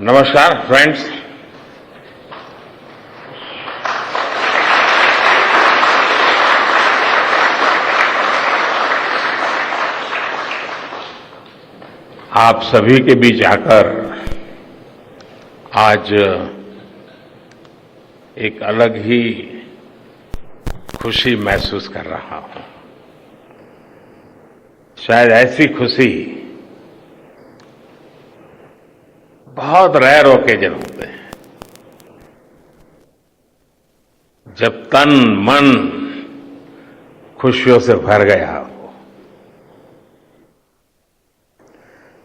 नमस्कार फ्रेंड्स। आप सभी के बीच आकर आज एक अलग ही खुशी महसूस कर रहा हूं। शायद ऐसी खुशी बहुत रेयर ओकेजन होते हैं जब तन मन खुशियों से भर गया हो।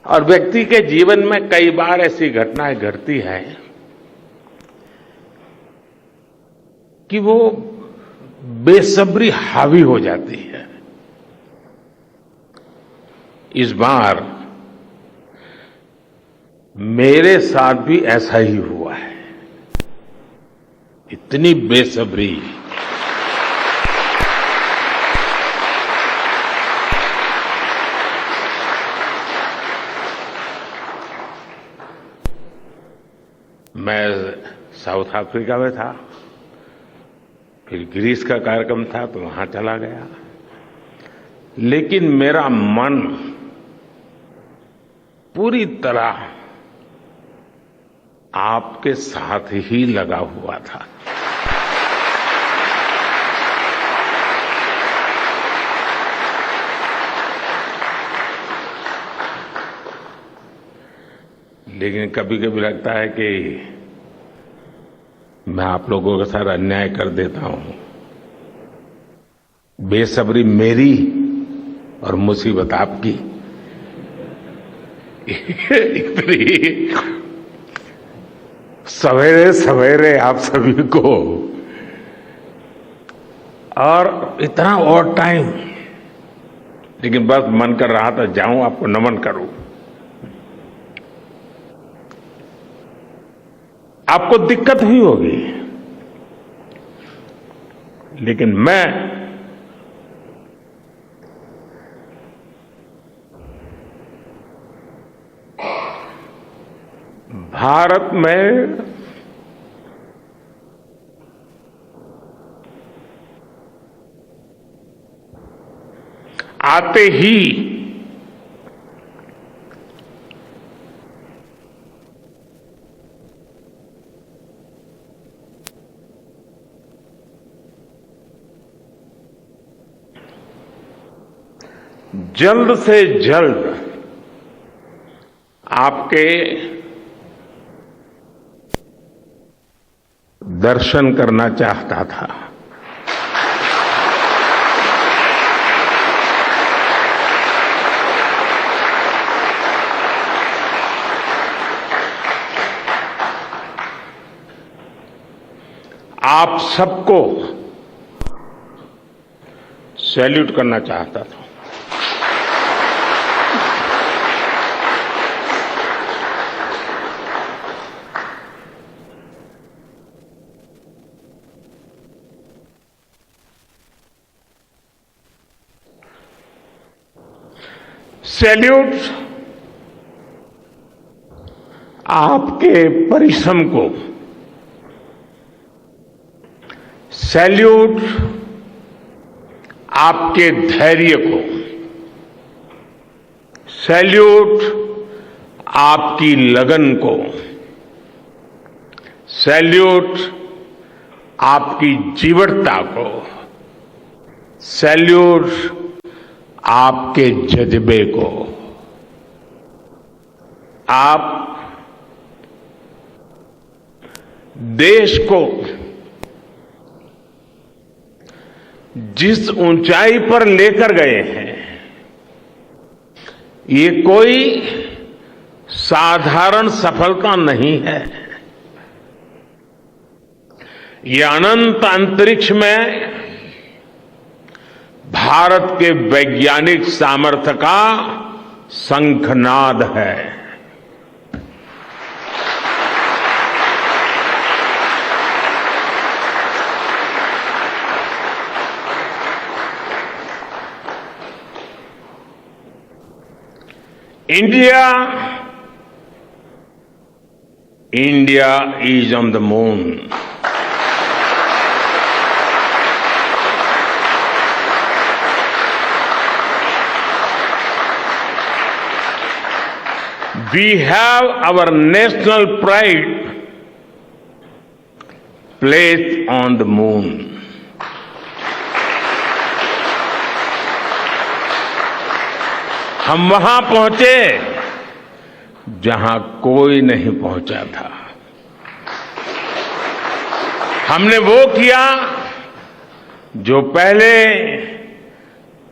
और व्यक्ति के जीवन में कई बार ऐसी घटनाएं घटती हैं कि वो बेसब्री हावी हो जाती है। इस बार मेरे साथ भी ऐसा ही हुआ है। इतनी बेसब्री, मैं साउथ अफ्रीका में था, फिर ग्रीस का कार्यक्रम था तो वहां चला गया, लेकिन मेरा मन पूरी तरह आपके साथ ही लगा हुआ था। लेकिन कभी कभी लगता है कि मैं आप लोगों के साथ अन्याय कर देता हूं। बेसब्री मेरी और मुसीबत आपकी। इतनी सवेरे सवेरे आप सभी को और इतना और टाइम, लेकिन बस मन कर रहा था जाऊं आपको नमन करूं। आपको दिक्कत हुई होगी, लेकिन मैं भारत में आते ही जल्द से जल्द आपके दर्शन करना चाहता था। आप सबको सैल्यूट करना चाहता था। सैल्यूट आपके परिश्रम को, सैल्यूट आपके धैर्य को, सैल्यूट आपकी लगन को, सैल्यूट आपकी जीवटता को, सैल्यूट आपके जज्बे को। आप देश को जिस ऊंचाई पर लेकर गए हैं, ये कोई साधारण सफलता नहीं है। ये अनंत अंतरिक्ष में भारत के वैज्ञानिक सामर्थ्य का शंखनाद है। India India is on the moon. We have our national pride placed on the moon. हम वहां पहुंचे जहां कोई नहीं पहुंचा था। हमने वो किया जो पहले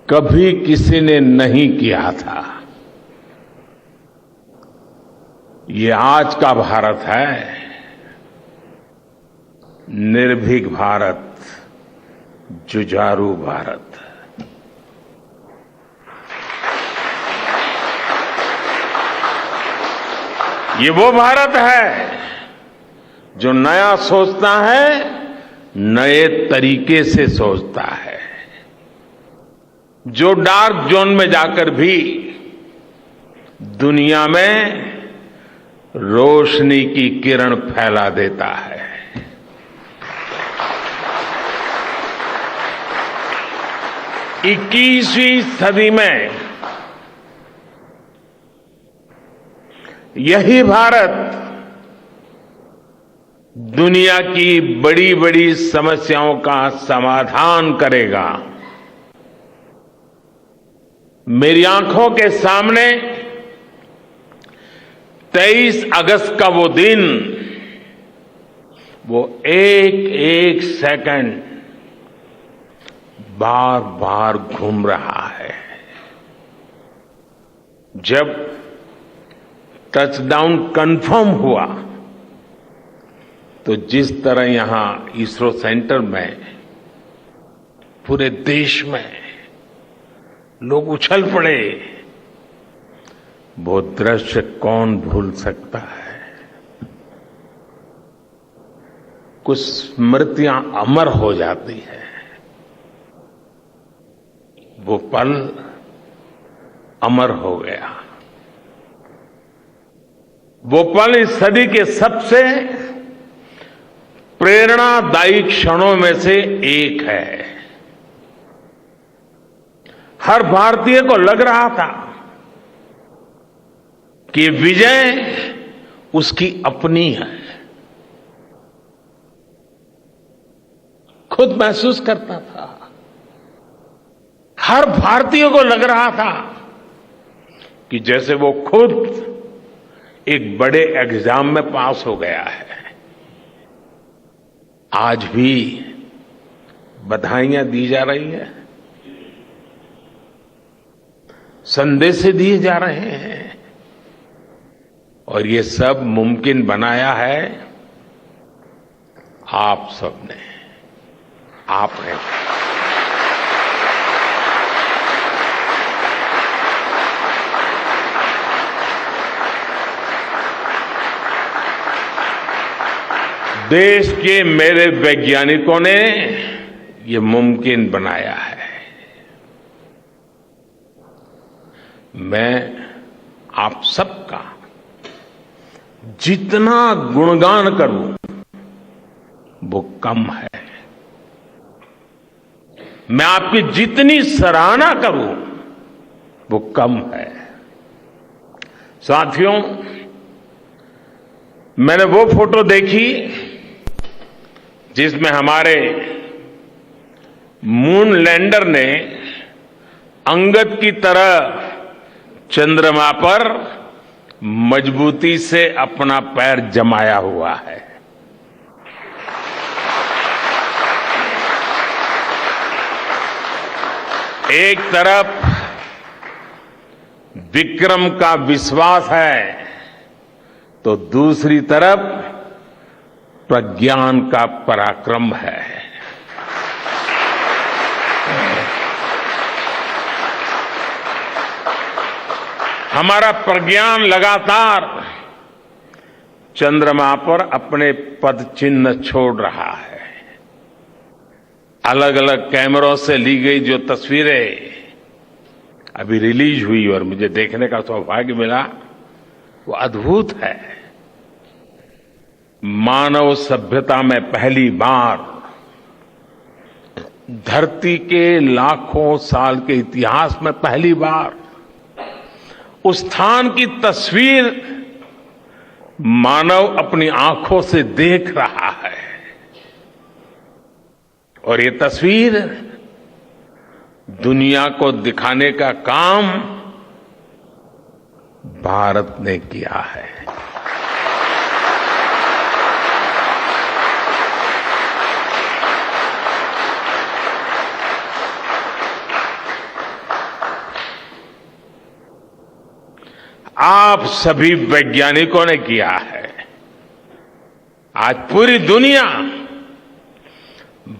कभी किसी ने नहीं किया था। ये आज का भारत है, निर्भीक भारत, जुझारू भारत। ये वो भारत है जो नया सोचता है, नए तरीके से सोचता है, जो डार्क जोन में जाकर भी दुनिया में रोशनी की किरण फैला देता है। इक्कीसवीं सदी में यही भारत दुनिया की बड़ी बड़ी समस्याओं का समाधान करेगा। मेरी आंखों के सामने 23 अगस्त का वो दिन, वो एक एक सेकंड बार बार घूम रहा है। जब टचडाउन कंफर्म हुआ तो जिस तरह यहां इसरो सेंटर में, पूरे देश में लोग उछल पड़े, वो दृश्य कौन भूल सकता है। कुछ स्मृतियां अमर हो जाती है। वो पल अमर हो गया। वो पल इस सदी के सबसे प्रेरणादायी क्षणों में से एक है। हर भारतीय को लग रहा था कि विजय उसकी अपनी है। खुद महसूस करता था। हर भारतीय को लग रहा था कि जैसे वो खुद एक बड़े एग्जाम में पास हो गया है। आज भी बधाइयां दी जा रही हैं, संदेश दिए जा रहे हैं, और ये सब मुमकिन बनाया है आप सबने, आपने। देश के मेरे वैज्ञानिकों ने ये मुमकिन बनाया है। मैं आप सबका जितना गुणगान करूं वो कम है। मैं आपकी जितनी सराहना करूं वो कम है। साथियों, मैंने वो फोटो देखी जिसमें हमारे मून लैंडर ने अंगद की तरह चंद्रमा पर मजबूती से अपना पैर जमाया हुआ है। एक तरफ विक्रम का विश्वास है तो दूसरी तरफ प्रज्ञान का पराक्रम है। हमारा प्रज्ञान लगातार चंद्रमा पर अपने पद चिन्ह छोड़ रहा है। अलग अलग कैमरों से ली गई जो तस्वीरें अभी रिलीज हुई और मुझे देखने का सौभाग्य मिला, वो अद्भुत है। मानव सभ्यता में पहली बार धरती के लाखों साल के इतिहास में पहली बार उस स्थान की तस्वीर मानव अपनी आंखों से देख रहा है और ये तस्वीर दुनिया को दिखाने का काम भारत ने किया है। आप सभी वैज्ञानिकों ने किया है। आज पूरी दुनिया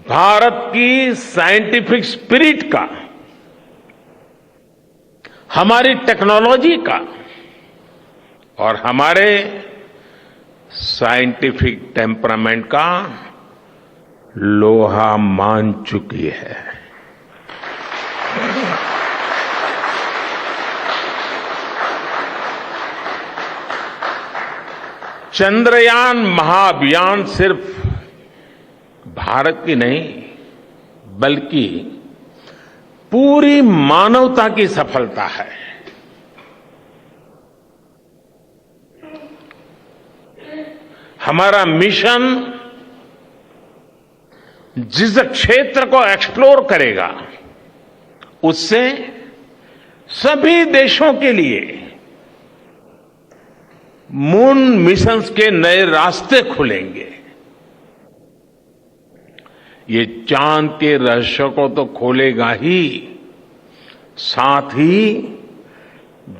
भारत की साइंटिफिक स्पिरिट का, हमारी टेक्नोलॉजी का और हमारे साइंटिफिक टेम्परामेंट का लोहा मान चुकी है। चंद्रयान महाअभियान सिर्फ भारत की नहीं बल्कि पूरी मानवता की सफलता है। हमारा मिशन जिस क्षेत्र को एक्सप्लोर करेगा उससे सभी देशों के लिए मून मिशंस के नए रास्ते खुलेंगे। ये चांद के रहस्य को तो खोलेगा ही, साथ ही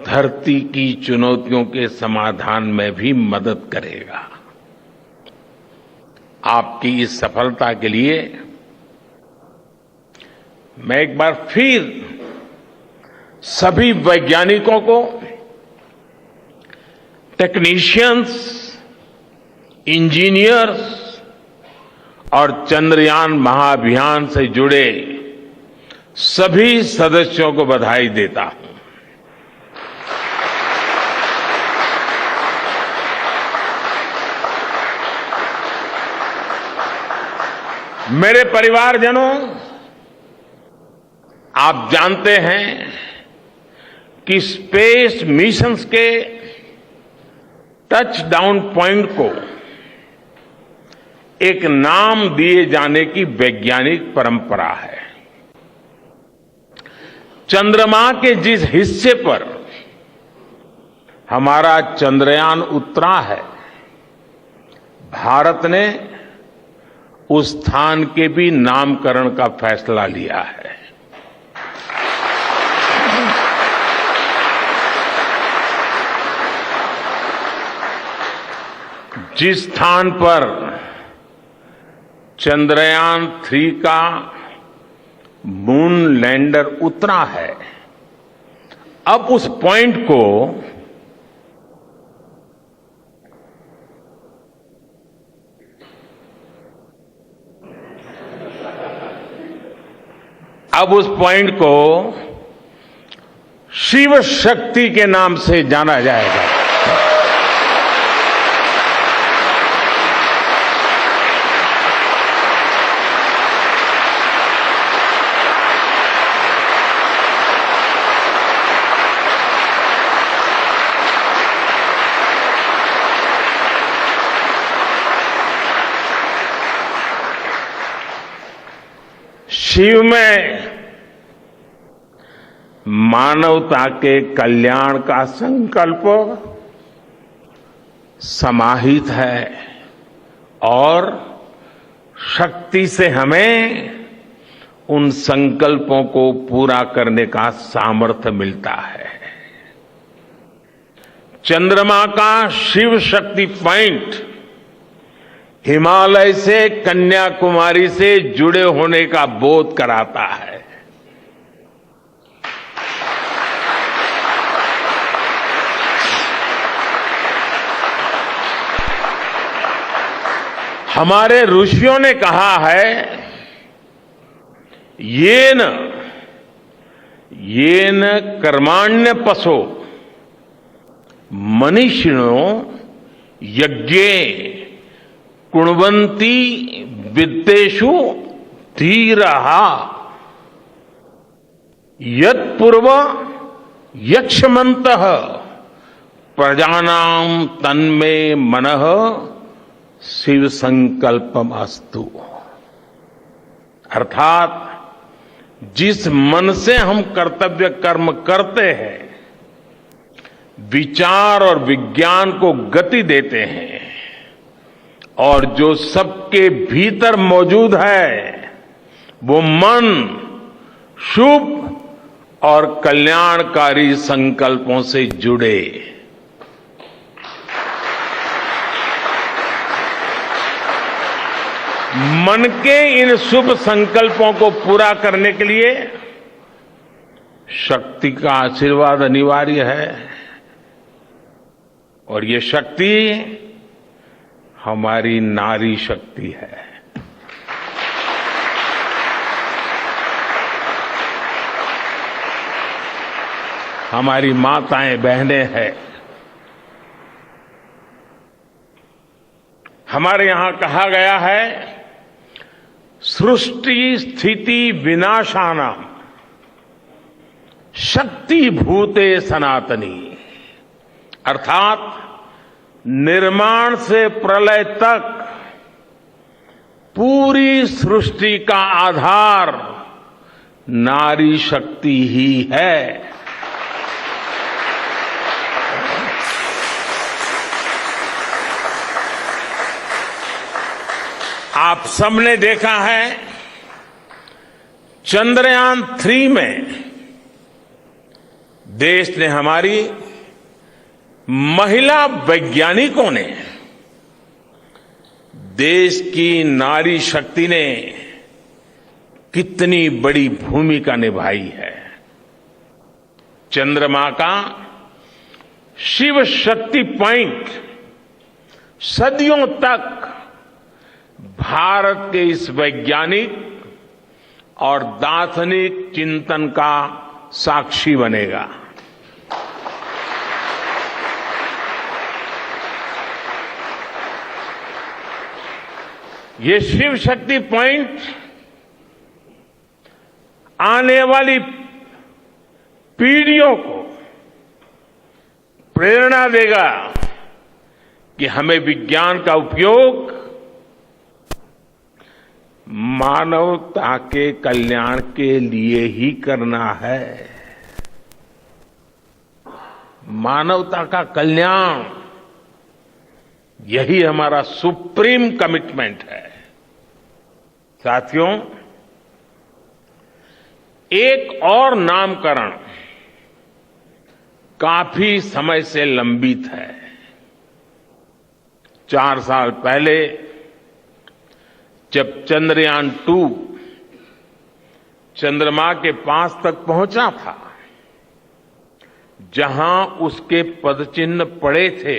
धरती की चुनौतियों के समाधान में भी मदद करेगा। आपकी इस सफलता के लिए मैं एक बार फिर सभी वैज्ञानिकों को, टेक्नीशियंस, इंजीनियर्स और चंद्रयान महाअभियान से जुड़े सभी सदस्यों को बधाई देता हूं। मेरे परिवारजनों, आप जानते हैं कि स्पेस मिशंस के टच डाउन पॉइंट को एक नाम दिए जाने की वैज्ञानिक परंपरा है। चंद्रमा के जिस हिस्से पर हमारा चंद्रयान उतरा है, भारत ने उस स्थान के भी नामकरण का फैसला लिया है। जिस स्थान पर चंद्रयान 3 का मून लैंडर उतरा है, अब उस पॉइंट को शिव शक्ति के नाम से जाना जाएगा। शिव में मानवता के कल्याण का संकल्प समाहित है और शक्ति से हमें उन संकल्पों को पूरा करने का सामर्थ्य मिलता है। चंद्रमा का शिव शक्ति पॉइंट हिमालय से कन्याकुमारी से जुड़े होने का बोध कराता है। हमारे ऋषियों ने कहा है, येन कर्माण्य पशो मनीषिणो यज्ञे कुणवंती विद्येषु धीरः यत्पूर्व यक्ष्मन्तः प्रजानां तन्मे मनः शिव संकल्पम अस्तु। अर्थात जिस मन से हम कर्तव्य कर्म करते हैं, विचार और विज्ञान को गति देते हैं और जो सबके भीतर मौजूद है, वो मन शुभ और कल्याणकारी संकल्पों से जुड़े। मन के इन शुभ संकल्पों को पूरा करने के लिए शक्ति का आशीर्वाद अनिवार्य है और ये शक्ति हमारी नारी शक्ति है। हमारी माताएं बहनें हैं। हमारे यहां कहा गया है, सृष्टि स्थिति विनाशानां शक्ति भूते सनातनी। अर्थात निर्माण से प्रलय तक पूरी सृष्टि का आधार नारी शक्ति ही है। आप सबने देखा है, चंद्रयान 3 में देश ने, हमारी महिला वैज्ञानिकों ने, देश की नारी शक्ति ने कितनी बड़ी भूमिका निभाई है। चंद्रमा का शिव शक्ति पॉइंट सदियों तक भारत के इस वैज्ञानिक और दार्शनिक चिंतन का साक्षी बनेगा। ये शिव शक्ति पॉइंट आने वाली पीढ़ियों को प्रेरणा देगा कि हमें विज्ञान का उपयोग मानवता के कल्याण के लिए ही करना है। मानवता का कल्याण, यही हमारा सुप्रीम कमिटमेंट है। साथियों, एक और नामकरण काफी समय से लंबित है। 4 साल पहले जब चंद्रयान 2 चंद्रमा के पास तक पहुंचा था, जहां उसके पदचिन्ह पड़े थे,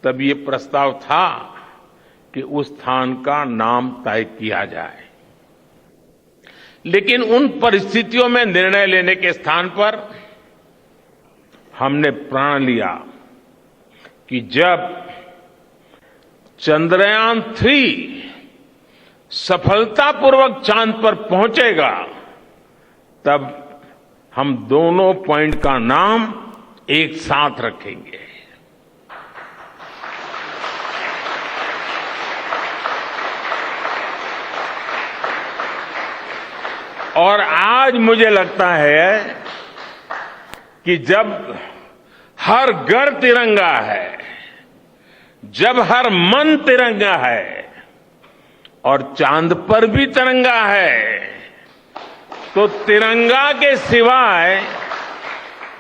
तब ये प्रस्ताव था कि उस स्थान का नाम तय किया जाए। लेकिन उन परिस्थितियों में निर्णय लेने के स्थान पर हमने प्रण लिया कि जब चंद्रयान 3 सफलतापूर्वक चांद पर पहुंचेगा, तब हम दोनों पॉइंट का नाम एक साथ रखेंगे। और आज मुझे लगता है कि जब हर घर तिरंगा है, जब हर मन तिरंगा है और चांद पर भी तिरंगा है, तो तिरंगा के सिवाय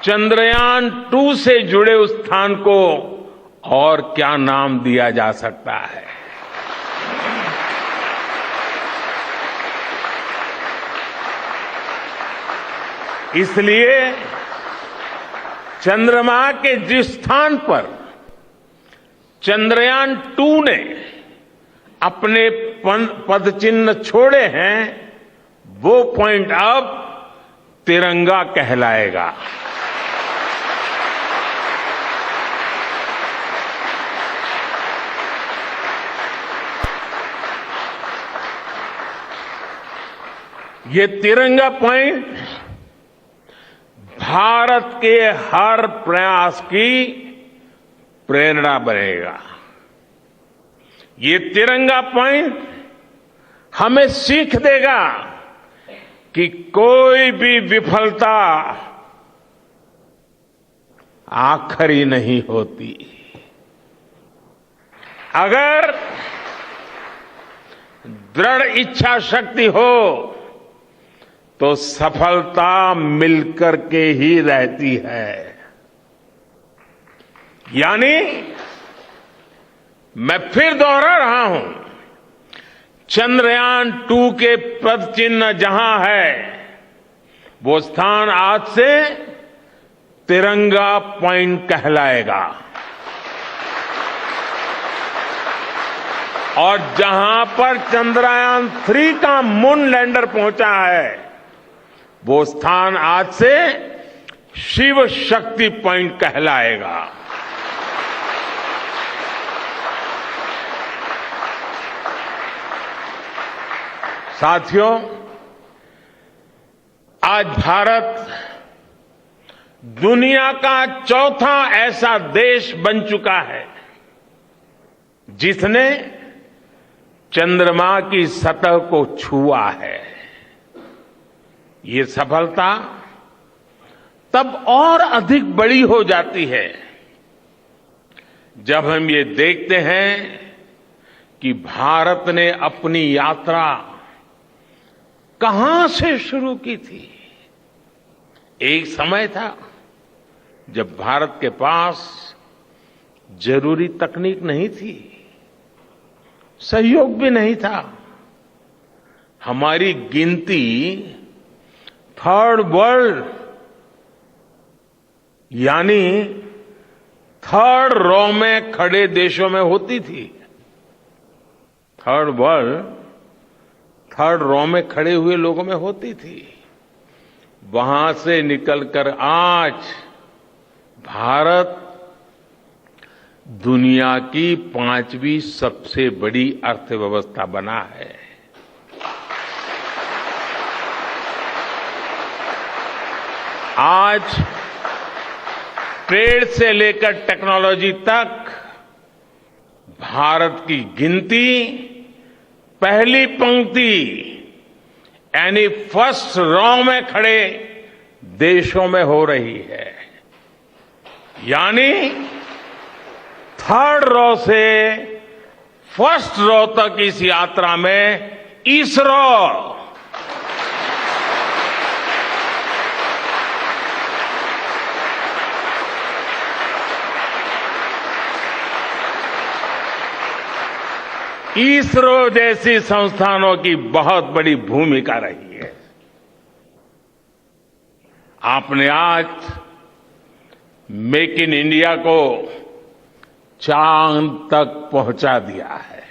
चंद्रयान 2 से जुड़े उस स्थान को और क्या नाम दिया जा सकता है। इसलिए चंद्रमा के जिस स्थान पर चंद्रयान 2 ने अपने पदचिन्ह छोड़े हैं, वो पॉइंट अब तिरंगा कहलाएगा। ये तिरंगा पॉइंट भारत के हर प्रयास की प्रेरणा बनेगा। ये तिरंगा पॉइंट हमें सीख देगा कि कोई भी विफलता आखिरी नहीं होती। अगर दृढ़ इच्छा शक्ति हो तो सफलता मिलकर के ही रहती है। यानी मैं फिर दोहरा रहा हूं, चंद्रयान-2 के पद चिन्ह जहां है वो स्थान आज से तिरंगा पॉइंट कहलाएगा। और जहां पर चंद्रयान-3 का मून लैंडर पहुंचा है वो स्थान आज से शिव शक्ति पॉइंट कहलाएगा। साथियों, आज भारत दुनिया का चौथा ऐसा देश बन चुका है जिसने चंद्रमा की सतह को छुआ है। ये सफलता तब और अधिक बड़ी हो जाती है जब हम ये देखते हैं कि भारत ने अपनी यात्रा कहां से शुरू की थी। एक समय था जब भारत के पास जरूरी तकनीक नहीं थी, सहयोग भी नहीं था। हमारी गिनती थर्ड वर्ल्ड यानी थर्ड रॉ में खड़े देशों में होती थी। थर्ड वर्ल्ड थर्ड रॉ में खड़े हुए लोगों में होती थी। वहां से निकलकर आज भारत दुनिया की 5वीं सबसे बड़ी अर्थव्यवस्था बना है। आज ट्रेड से लेकर टेक्नोलॉजी तक भारत की गिनती पहली पंक्ति यानी फर्स्ट रॉ में खड़े देशों में हो रही है। यानी थर्ड रॉ से फर्स्ट रॉ तक इस यात्रा में इसरो जैसी संस्थानों की बहुत बड़ी भूमिका रही है। आपने आज मेक इन इंडिया को चांद तक पहुंचा दिया है।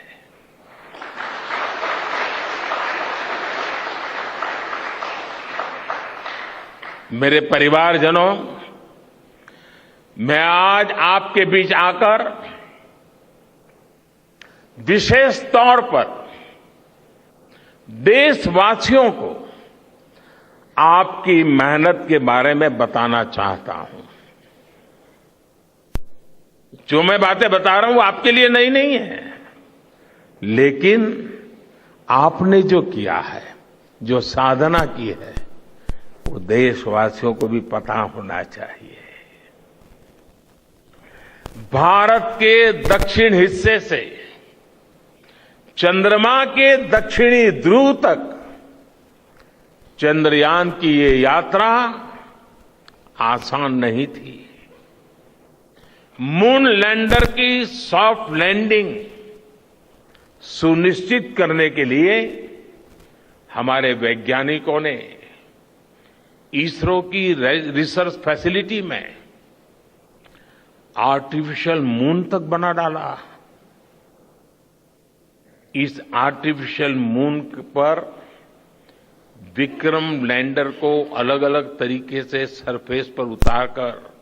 मेरे परिवारजनों, मैं आज आपके बीच आकर विशेष तौर पर देशवासियों को आपकी मेहनत के बारे में बताना चाहता हूं। जो मैं बातें बता रहा हूं वो आपके लिए नई नहीं है, लेकिन आपने जो किया है, जो साधना की है, वो देशवासियों को भी पता होना चाहिए। भारत के दक्षिण हिस्से से चंद्रमा के दक्षिणी ध्रुव तक चंद्रयान की ये यात्रा आसान नहीं थी। मून लैंडर की सॉफ्ट लैंडिंग सुनिश्चित करने के लिए हमारे वैज्ञानिकों ने इसरो की रिसर्च फैसिलिटी में आर्टिफिशियल मून तक बना डाला। इस आर्टिफिशियल मून पर विक्रम लैंडर को अलग अलग तरीके से सरफेस पर उतारकर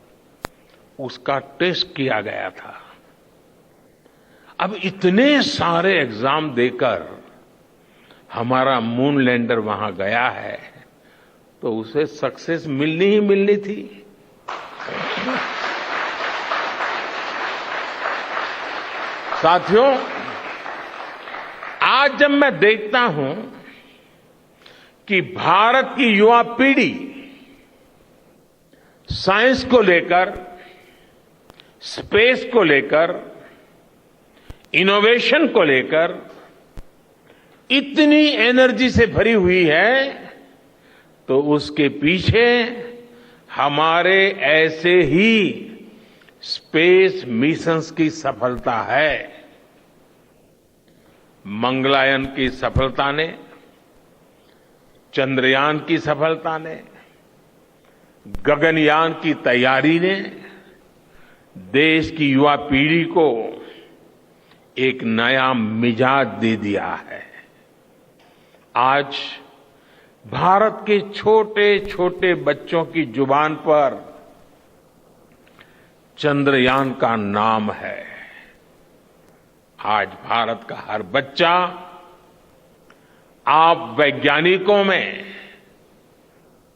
उसका टेस्ट किया गया था। अब इतने सारे एग्जाम देकर हमारा मून लैंडर वहां गया है तो उसे सक्सेस मिलनी ही मिलनी थी। साथियों, आज जब मैं देखता हूं कि भारत की युवा पीढ़ी साइंस को लेकर, स्पेस को लेकर, इनोवेशन को लेकर इतनी एनर्जी से भरी हुई है, तो उसके पीछे हमारे ऐसे ही स्पेस मिशंस की सफलता है। मंगलयान की सफलता ने, चंद्रयान की सफलता ने, गगनयान की तैयारी ने देश की युवा पीढ़ी को एक नया मिजाज दे दिया है। आज भारत के छोटे छोटे बच्चों की जुबान पर चंद्रयान का नाम है। आज भारत का हर बच्चा आप वैज्ञानिकों में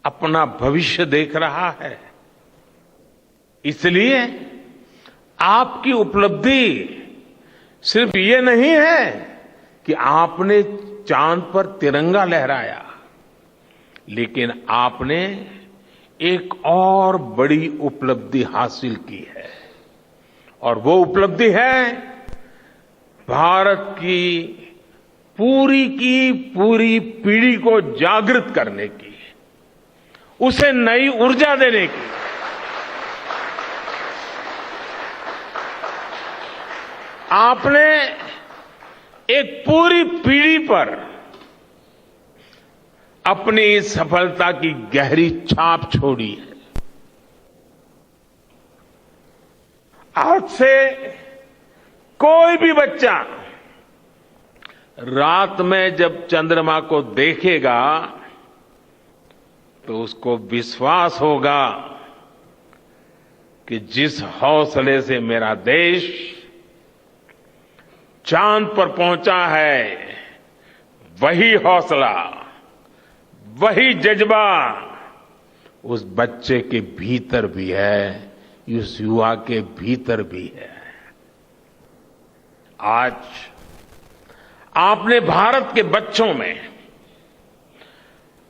अपना भविष्य देख रहा है। इसलिए आपकी उपलब्धि सिर्फ ये नहीं है कि आपने चांद पर तिरंगा लहराया, लेकिन आपने एक और बड़ी उपलब्धि हासिल की है, और वो उपलब्धि है भारत की पूरी पीढ़ी को जागृत करने की, उसे नई ऊर्जा देने की। आपने एक पूरी पीढ़ी पर अपनी सफलता की गहरी छाप छोड़ी है। आज से कोई भी बच्चा रात में जब चंद्रमा को देखेगा तो उसको विश्वास होगा कि जिस हौसले से मेरा देश चांद पर पहुंचा है, वही हौसला, वही जज्बा उस बच्चे के भीतर भी है, उस युवा के भीतर भी है। आज आपने भारत के बच्चों में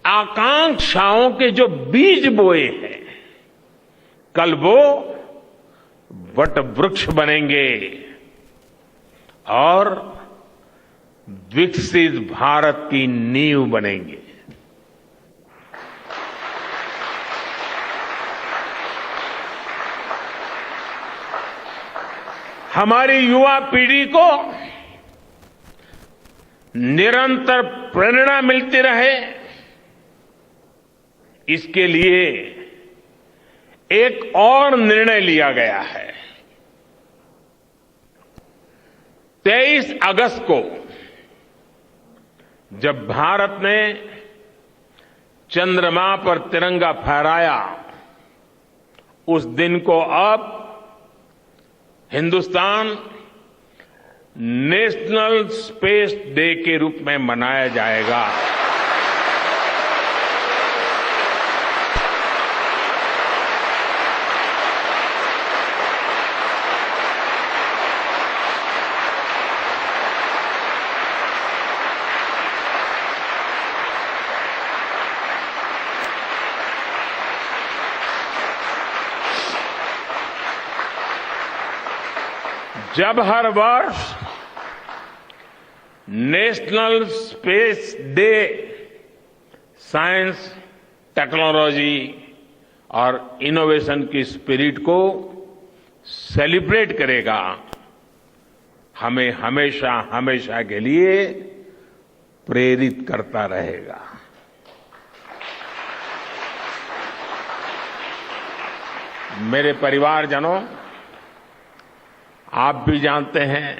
आकांक्षाओं के जो बीज बोए हैं, कल वो वट वृक्ष बनेंगे और विकसित भारत की नींव बनेंगे। हमारी युवा पीढ़ी को निरंतर प्रेरणा मिलती रहे, इसके लिए एक और निर्णय लिया गया है। 23 अगस्त को जब भारत ने चंद्रमा पर तिरंगा फहराया, उस दिन को अब हिंदुस्तान नेशनल स्पेस डे के रूप में मनाया जाएगा। जब हर वर्ष national space day science, technology और इनोवेशन की स्पिरिट को सेलिब्रेट करेगा, हमें हमेशा हमेशा के लिए प्रेरित करता रहेगा। मेरे परिवारजनों, आप भी जानते हैं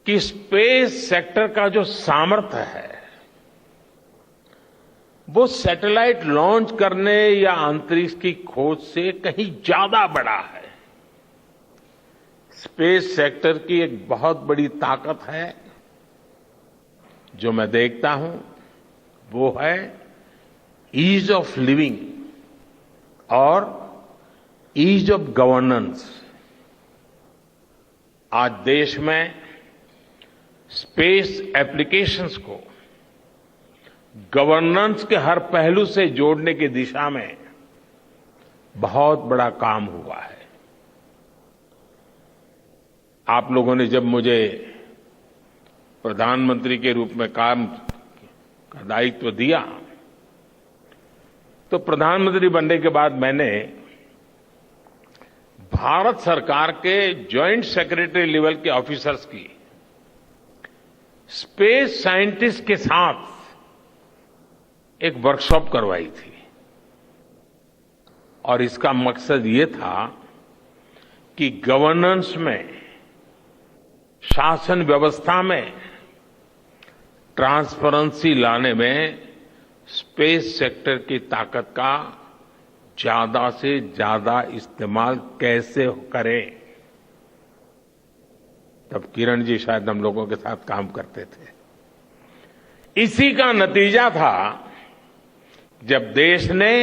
कि स्पेस सेक्टर का जो सामर्थ्य है, वो सैटेलाइट लॉन्च करने या अंतरिक्ष की खोज से कहीं ज्यादा बड़ा है। स्पेस सेक्टर की एक बहुत बड़ी ताकत है जो मैं देखता हूं वो है ईज ऑफ लिविंग और ईज ऑफ गवर्नेंस। आज देश में स्पेस एप्लीकेशंस को गवर्नेंस के हर पहलू से जोड़ने की दिशा में बहुत बड़ा काम हुआ है। आप लोगों ने जब मुझे प्रधानमंत्री के रूप में काम का दायित्व दिया तो प्रधानमंत्री बनने के बाद मैंने भारत सरकार के जॉइंट सेक्रेटरी लेवल के ऑफिसर्स की स्पेस साइंटिस्ट के साथ एक वर्कशॉप करवाई थी और इसका मकसद ये था कि गवर्नेंस में, शासन व्यवस्था में ट्रांसपेरेंसी लाने में स्पेस सेक्टर की ताकत का ज्यादा से ज्यादा इस्तेमाल कैसे करें। तब किरण जी शायद हम लोगों के साथ काम करते थे। इसी का नतीजा था जब देश ने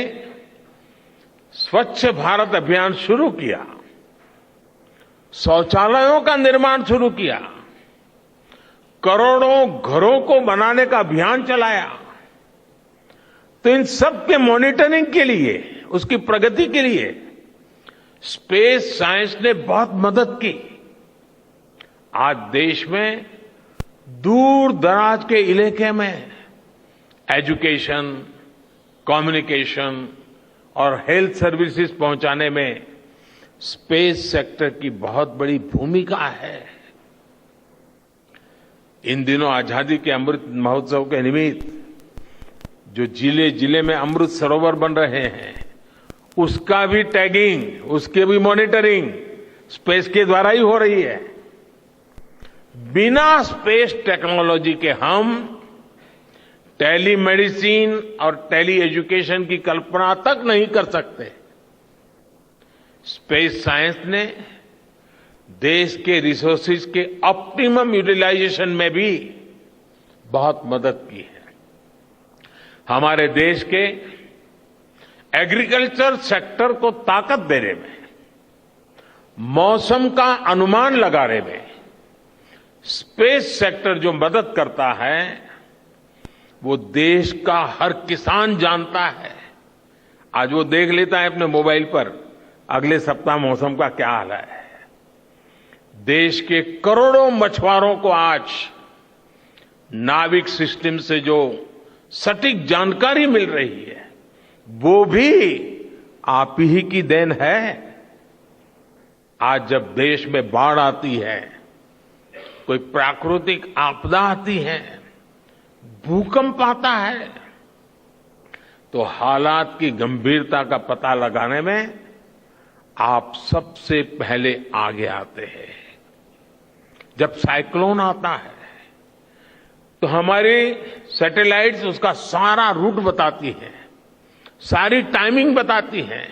स्वच्छ भारत अभियान शुरू किया, शौचालयों का निर्माण शुरू किया, करोड़ों घरों को बनाने का अभियान चलाया, तो इन सब के मॉनिटरिंग के लिए, उसकी प्रगति के लिए स्पेस साइंस ने बहुत मदद की। आज देश में दूर दराज के इलाके में एजुकेशन, कम्युनिकेशन और हेल्थ सर्विसेज पहुंचाने में स्पेस सेक्टर की बहुत बड़ी भूमिका है। इन दिनों आजादी के अमृत महोत्सव के निमित्त जो जिले जिले में अमृत सरोवर बन रहे हैं, उसका भी टैगिंग, उसके भी मॉनिटरिंग स्पेस के द्वारा ही हो रही है। बिना स्पेस टेक्नोलॉजी के हम टेलीमेडिसिन और टेली एजुकेशन की कल्पना तक नहीं कर सकते। स्पेस साइंस ने देश के रिसोर्सेज के ऑप्टिमम यूटिलाइजेशन में भी बहुत मदद की है। हमारे देश के एग्रीकल्चर सेक्टर को ताकत देने में, मौसम का अनुमान लगाने में स्पेस सेक्टर जो मदद करता है वो देश का हर किसान जानता है। आज वो देख लेता है अपने मोबाइल पर अगले सप्ताह मौसम का क्या हाल है। देश के करोड़ों मछुआरों को आज नाविक सिस्टम से जो सटीक जानकारी मिल रही है वो भी आप ही की देन है। आज जब देश में बाढ़ आती है, कोई प्राकृतिक आपदा आती है, भूकंप आता है, तो हालात की गंभीरता का पता लगाने में आप सबसे पहले आगे आते हैं। जब साइक्लोन आता है तो हमारी सैटेलाइट्स उसका सारा रूट बताती हैं, सारी टाइमिंग बताती हैं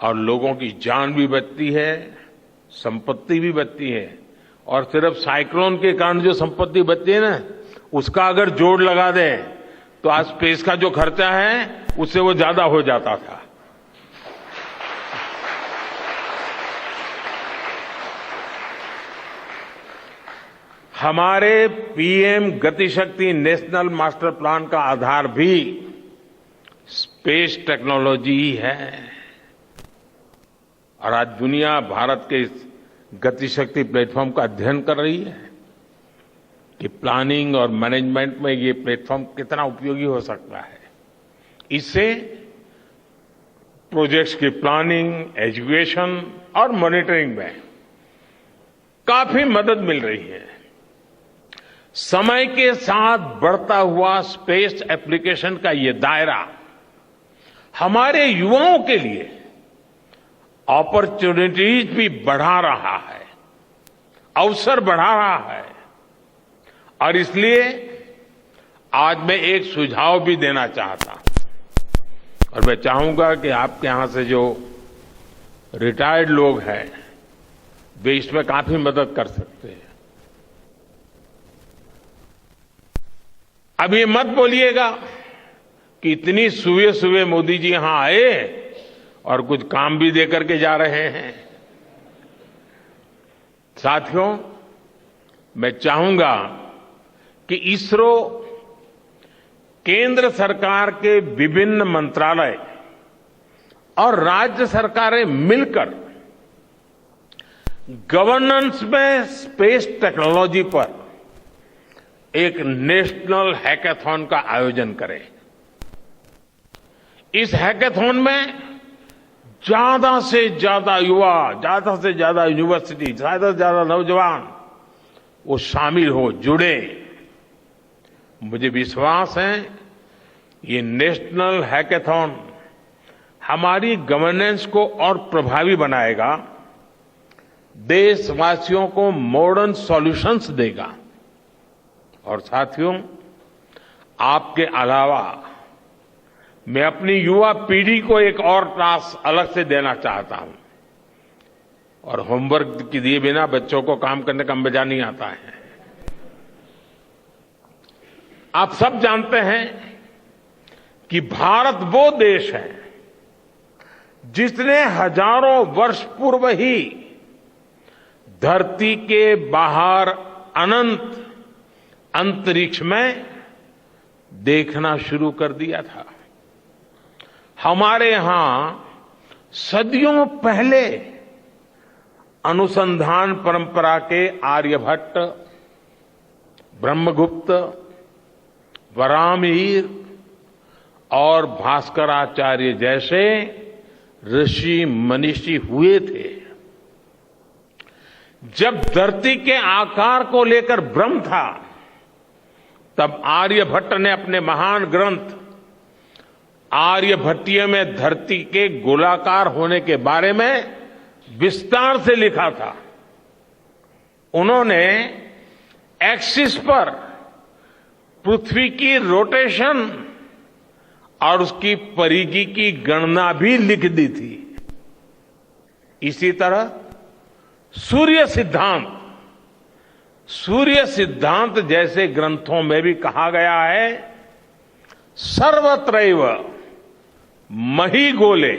और लोगों की जान भी बचती है, संपत्ति भी बचती है। और सिर्फ साइक्लोन के कारण जो संपत्ति बचती है ना, उसका अगर जोड़ लगा दे तो आज स्पेस का जो खर्चा है उससे वो ज्यादा हो जाता था। हमारे PM Gatishakti national master plan का आधार भी स्पेस टेक्नोलॉजी ही है और आज दुनिया भारत के इस गतिशक्ति प्लेटफॉर्म का अध्ययन कर रही है कि प्लानिंग और मैनेजमेंट में ये प्लेटफॉर्म कितना उपयोगी हो सकता है। इससे प्रोजेक्ट्स की प्लानिंग, एजुकेशन और मॉनिटरिंग में काफी मदद मिल रही है। समय के साथ बढ़ता हुआ स्पेस एप्लीकेशन का ये दायरा हमारे युवाओं के लिए अपॉर्चुनिटीज भी बढ़ा रहा है, अवसर बढ़ा रहा है। और इसलिए आज मैं एक सुझाव भी देना चाहता हूं और मैं चाहूंगा कि आपके यहां से जो रिटायर्ड लोग हैं वे इसमें काफी मदद कर सकते हैं। अब ये मत बोलिएगा कि इतनी सुबह सुबह मोदी जी यहां आए और कुछ काम भी दे करके जा रहे हैं। साथियों, मैं चाहूंगा कि इसरो, केंद्र सरकार के विभिन्न मंत्रालय और राज्य सरकारें मिलकर गवर्नेंस में स्पेस टेक्नोलॉजी पर एक नेशनल हैकाथॉन का आयोजन करें। इस हैकाथॉन में ज्यादा से ज्यादा युवा, ज्यादा से ज्यादा यूनिवर्सिटी, ज्यादा से ज्यादा नौजवान वो शामिल हो, जुड़े। मुझे विश्वास है ये नेशनल हैकाथॉन हमारी गवर्नेंस को और प्रभावी बनाएगा, देशवासियों को मॉडर्न सॉल्यूशंस देगा। और साथियों, आपके अलावा मैं अपनी युवा पीढ़ी को एक और टास्क अलग से देना चाहता हूं। और होमवर्क के दिए बिना बच्चों को काम करने का मजा नहीं आता है। आप सब जानते हैं कि भारत वो देश है जिसने हजारों वर्ष पूर्व ही धरती के बाहर अनंत अंतरिक्ष में देखना शुरू कर दिया था। हमारे यहां सदियों पहले अनुसंधान परंपरा के आर्यभट्ट, ब्रह्मगुप्त, वराहमिहिर और भास्कराचार्य जैसे ऋषि मनीषी हुए थे। जब धरती के आकार को लेकर भ्रम था, तब आर्यभट्ट ने अपने महान ग्रंथ आर्यभट्टीय में धरती के गोलाकार होने के बारे में विस्तार से लिखा था। उन्होंने एक्सिस पर पृथ्वी की रोटेशन और उसकी परिधि की गणना भी लिख दी थी। इसी तरह सूर्य सिद्धांत जैसे ग्रंथों में भी कहा गया है, सर्वत्रैव महिगोले,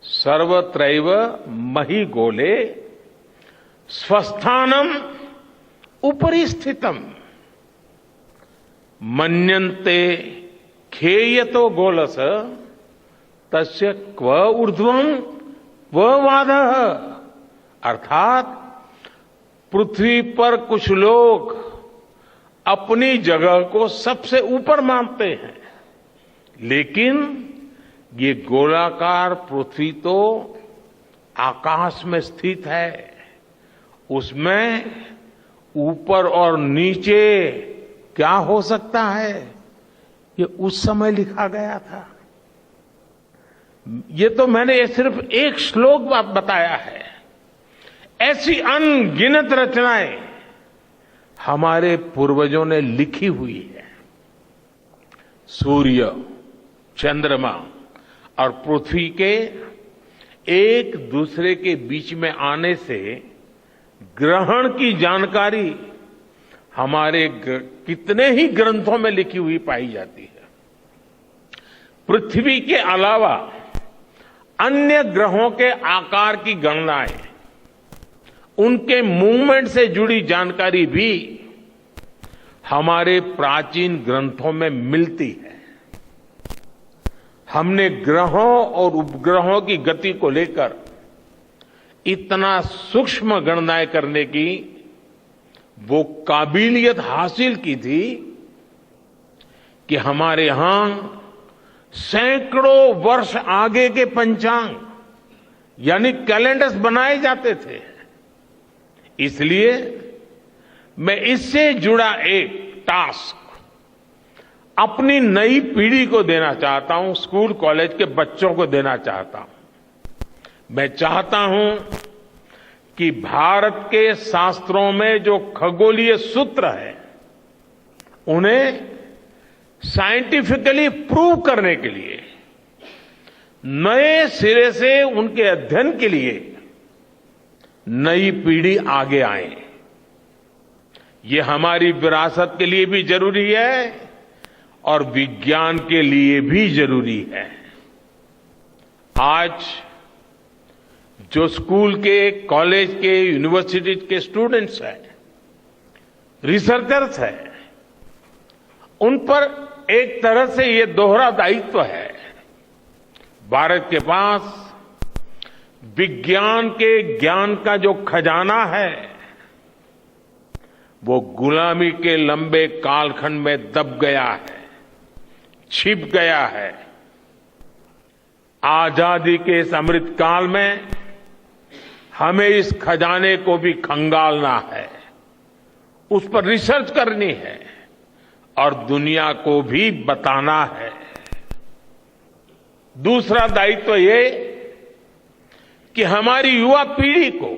सर्वत्रैव महिगोले स्वस्थानम उपरि स्थितम मन्यन्ते खेयतो गोलस तस्य क्व ऊर्ध्वं क्व वादः। अर्थात पृथ्वी पर कुछ लोग अपनी जगह को सबसे ऊपर मानते हैं, लेकिन ये गोलाकार पृथ्वी तो आकाश में स्थित है, उसमें ऊपर और नीचे क्या हो सकता है, ये उस समय लिखा गया था। ये तो मैंने सिर्फ एक श्लोक बताया है। ऐसी अनगिनत रचनाएं हमारे पूर्वजों ने लिखी हुई है। सूर्य, चंद्रमा और पृथ्वी के एक दूसरे के बीच में आने से ग्रहण की जानकारी हमारे कितने ही ग्रंथों में लिखी हुई पाई जाती है। पृथ्वी के अलावा अन्य ग्रहों के आकार की गणनाएं, उनके मूवमेंट से जुड़ी जानकारी भी हमारे प्राचीन ग्रंथों में मिलती है। हमने ग्रहों और उपग्रहों की गति को लेकर इतना सूक्ष्म गणनाएं करने की वो काबिलियत हासिल की थी कि हमारे यहां सैकड़ों वर्ष आगे के पंचांग यानी कैलेंडर्स बनाए जाते थे। इसलिए मैं इससे जुड़ा एक टास्क अपनी नई पीढ़ी को देना चाहता हूं, स्कूल कॉलेज के बच्चों को देना चाहता हूं। मैं चाहता हूं कि भारत के शास्त्रों में जो खगोलीय सूत्र है, उन्हें साइंटिफिकली प्रूव करने के लिए, नए सिरे से उनके अध्ययन के लिए नई पीढ़ी आगे आए। ये हमारी विरासत के लिए भी जरूरी है और विज्ञान के लिए भी जरूरी है। आज जो स्कूल के, कॉलेज के, यूनिवर्सिटी के स्टूडेंट्स हैं, रिसर्चर्स हैं, उन पर एक तरह से ये दोहरा दायित्व है। भारत के पास विज्ञान के ज्ञान का जो खजाना है वो गुलामी के लंबे कालखंड में दब गया है, छिप गया है। आजादी के इस अमृत काल में हमें इस खजाने को भी खंगालना है, उस पर रिसर्च करनी है और दुनिया को भी बताना है। दूसरा दायित्व ये कि हमारी युवा पीढ़ी को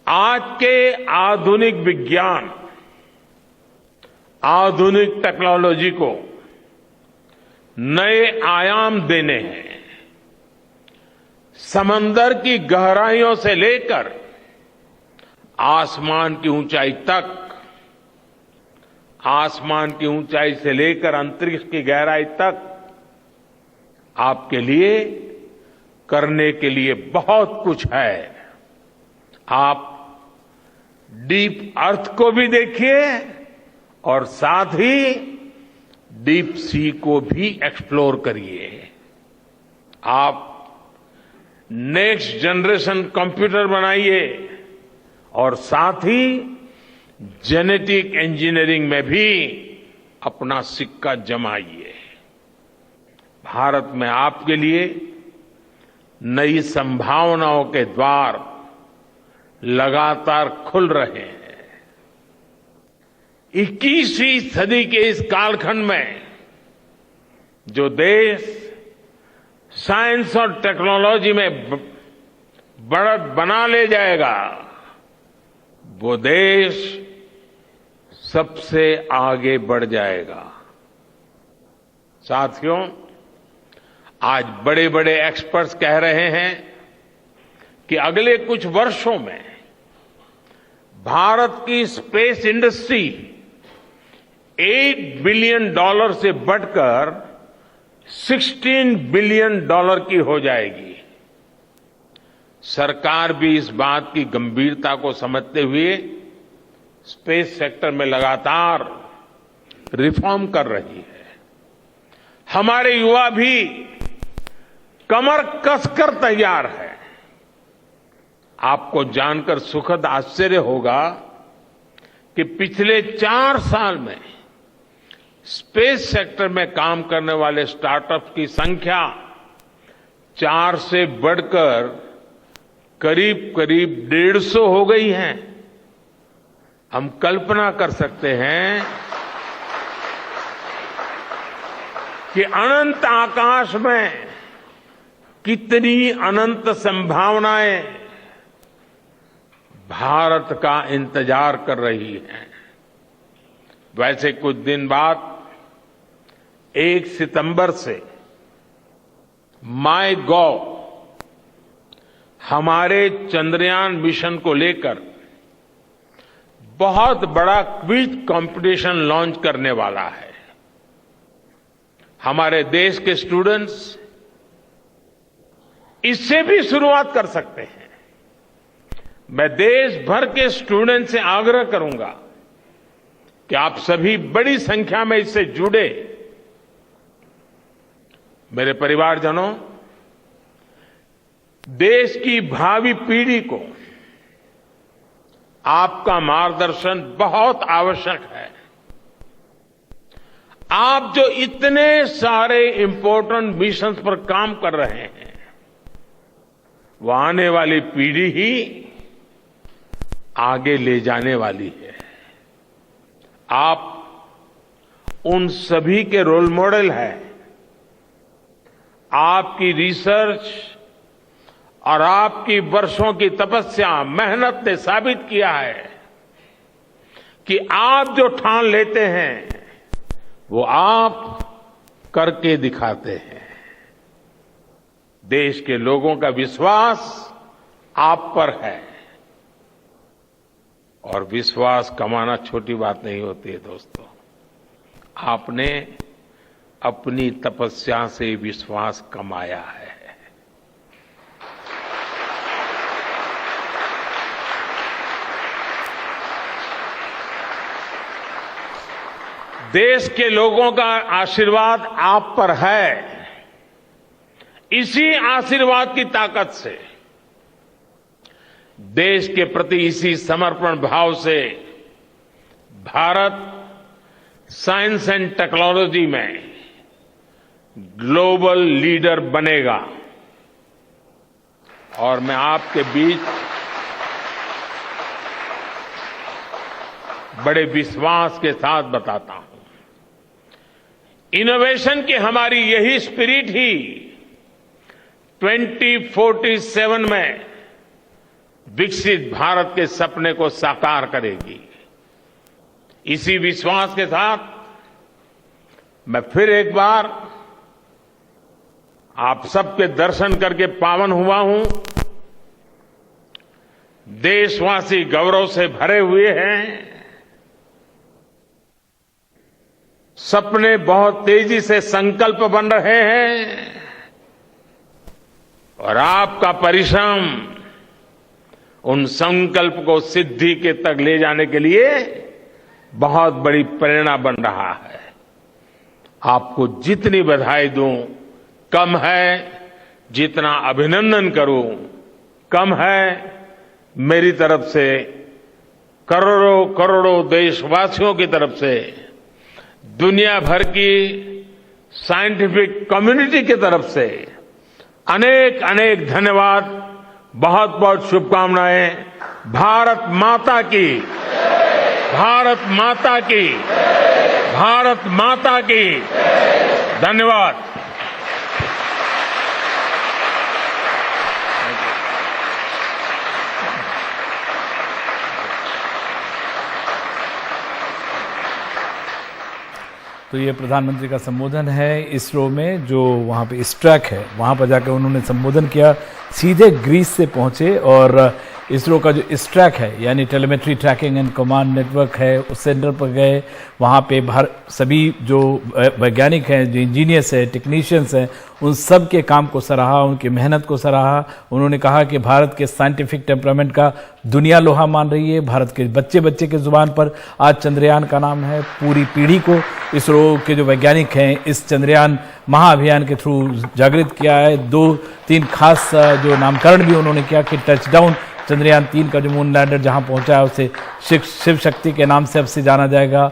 आज के आधुनिक विज्ञान, आधुनिक टेक्नोलॉजी को नए आयाम देने हैं। समंदर की गहराइयों से लेकर आसमान की ऊंचाई तक, आसमान की ऊंचाई से लेकर अंतरिक्ष की गहराई तक आपके लिए करने के लिए बहुत कुछ है। आप डीप अर्थ को भी देखिए और साथ ही डीप सी को भी एक्सप्लोर करिए। आप नेक्स्ट जनरेशन कंप्यूटर बनाइए और साथ ही जेनेटिक इंजीनियरिंग में भी अपना सिक्का जमाइए। भारत में आपके लिए नई संभावनाओं के द्वार लगातार खुल रहे हैं। 21वीं सदी के इस कालखंड में जो देश साइंस और टेक्नोलॉजी में बढ़त बना ले जाएगा, वो देश सबसे आगे बढ़ जाएगा। साथियों, आज बड़े बड़े एक्सपर्ट्स कह रहे हैं कि अगले कुछ वर्षों में भारत की स्पेस इंडस्ट्री $8 बिलियन से बढ़कर $16 बिलियन की हो जाएगी। सरकार भी इस बात की गंभीरता को समझते हुए स्पेस सेक्टर में लगातार रिफॉर्म कर रही है। हमारे युवा भी कमर कसकर तैयार है। आपको जानकर सुखद आश्चर्य होगा कि पिछले 4 साल में स्पेस सेक्टर में काम करने वाले स्टार्टअप्स की संख्या 4 से बढ़कर करीब करीब 150 हो गई है। हम कल्पना कर सकते हैं कि अनंत आकाश में कितनी अनंत संभावनाएं भारत का इंतजार कर रही हैं। वैसे कुछ दिन बाद 1 सितंबर से MyGov हमारे चंद्रयान मिशन को लेकर बहुत बड़ा क्विज कंपटीशन लॉन्च करने वाला है। हमारे देश के स्टूडेंट्स इससे भी शुरुआत कर सकते हैं। मैं देश भर के स्टूडेंट से आग्रह करूंगा कि आप सभी बड़ी संख्या में इससे जुड़े। मेरे परिवारजनों, देश की भावी पीढ़ी को आपका मार्गदर्शन बहुत आवश्यक है। आप जो इतने सारे इंपॉर्टेंट मिशंस पर काम कर रहे हैं, वो आने वाली पीढ़ी ही आगे ले जाने वाली है। आप उन सभी के रोल मॉडल हैं। आपकी रिसर्च और आपकी वर्षों की तपस्या, मेहनत ने साबित किया है कि आप जो ठान लेते हैं वो आप करके दिखाते हैं। देश के लोगों का विश्वास आप पर है। और विश्वास कमाना छोटी बात नहीं होती है दोस्तों। आपने अपनी तपस्या से विश्वास कमाया है। देश के लोगों का आशीर्वाद आप पर है। इसी आशीर्वाद की ताकत से, देश के प्रति इसी समर्पण भाव से भारत साइंस एंड टेक्नोलॉजी में ग्लोबल लीडर बनेगा। और मैं आपके बीच बड़े विश्वास के साथ बताता हूं, इनोवेशन की हमारी यही स्पिरिट ही 2047 में विकसित भारत के सपने को साकार करेगी। इसी विश्वास के साथ मैं फिर एक बार आप सबके दर्शन करके पावन हुआ हूं। देशवासी गौरव से भरे हुए हैं। सपने बहुत तेजी से संकल्प बन रहे हैं और आपका परिश्रम उन संकल्प को सिद्धि के तक ले जाने के लिए बहुत बड़ी प्रेरणा बन रहा है। आपको जितनी बधाई दूं कम है, जितना अभिनंदन करूं कम है। मेरी तरफ से करोड़ों करोड़ों देशवासियों की तरफ से, दुनिया भर की साइंटिफिक कम्युनिटी की तरफ से अनेक अनेक धन्यवाद, बहुत बहुत शुभकामनाएं। भारत माता की, भारत माता की, भारत माता की। धन्यवाद। तो ये प्रधानमंत्री का संबोधन है इसरो में, जो वहाँ पे स्ट्रैक है वहाँ पर जाकर उन्होंने संबोधन किया। सीधे ग्रीस से पहुँचे और इसरो का जो स्ट्रैक है यानी telemetry tracking and command network है उस सेंटर पर गए। वहाँ पे सभी जो वैज्ञानिक हैं, जो इंजीनियर्स हैं, टेक्नीशियंस हैं, उन सब के काम को सराहा, उनकी मेहनत को सराहा। उन्होंने कहा कि भारत के साइंटिफिक टेम्परामेंट का दुनिया लोहा मान रही है। भारत के बच्चे बच्चे के जुबान पर आज चंद्रयान का नाम है। पूरी पीढ़ी को इसरो के जो वैज्ञानिक हैं इस चंद्रयान महाअभियान के थ्रू जागृत किया है। 2-3 खास जो नामकरण भी उन्होंने किया कि टचडाउन चंद्रयान 3 का जो मून लैंडर जहां पहुंचा है उसे शिव शक्ति के नाम से अब से जाना जाएगा।